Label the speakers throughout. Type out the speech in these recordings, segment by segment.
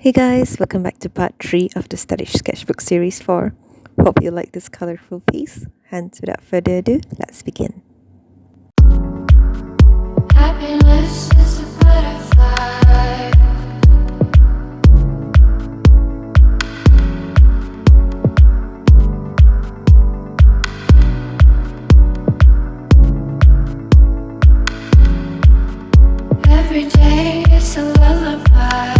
Speaker 1: Hey guys, welcome back to part 3 of the Stylish Sketchbook series 4. Hope you like this colorful piece, and without further ado, let's begin.
Speaker 2: Happiness is a butterfly. Every day is a lullaby.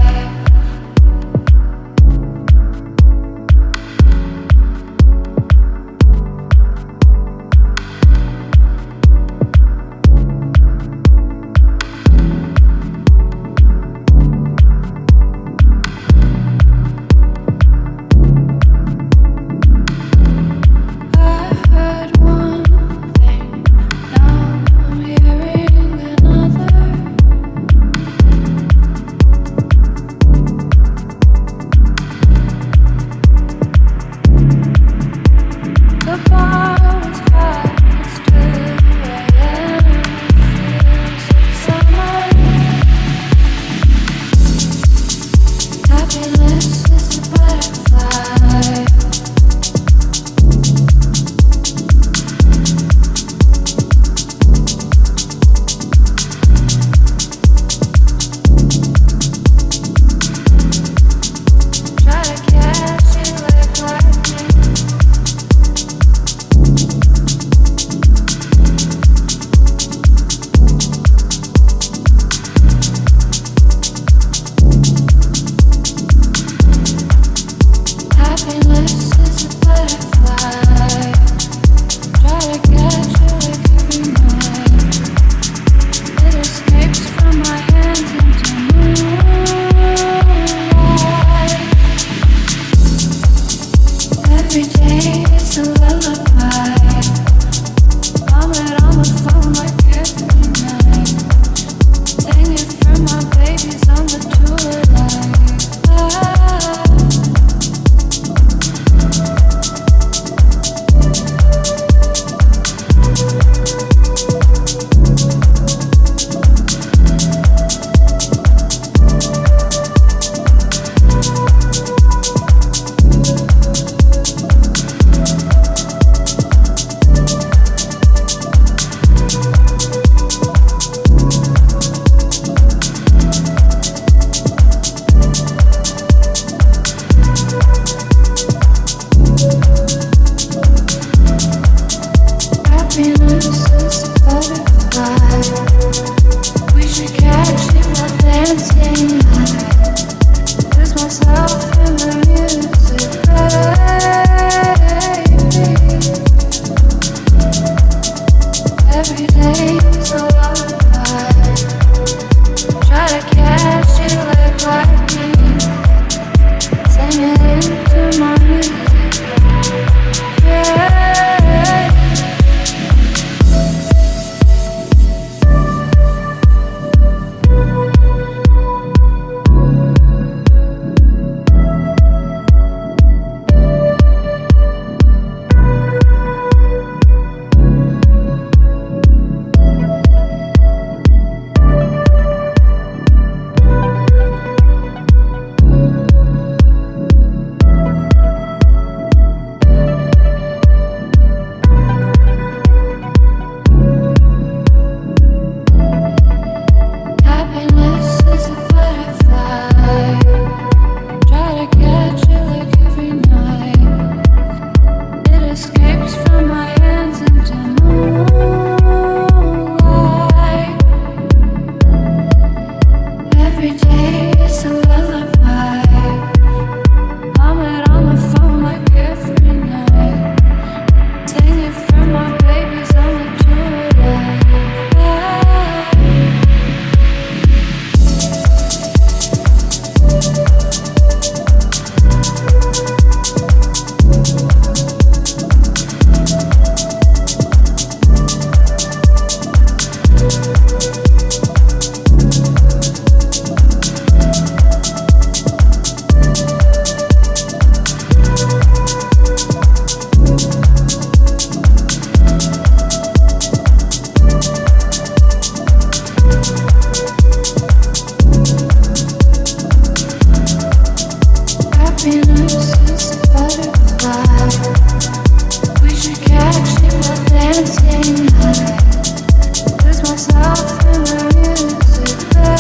Speaker 2: myself in the music, baby.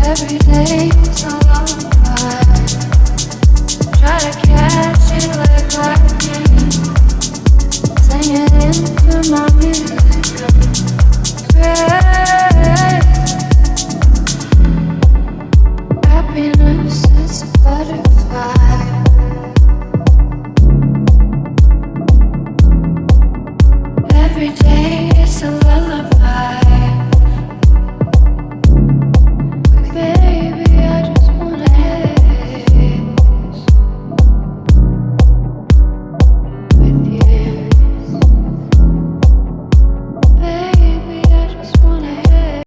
Speaker 2: Every day is a lullaby. Try to catch it like lightning. Sing it into my music. Great. Happiness is a butterfly. Every day is a lullaby.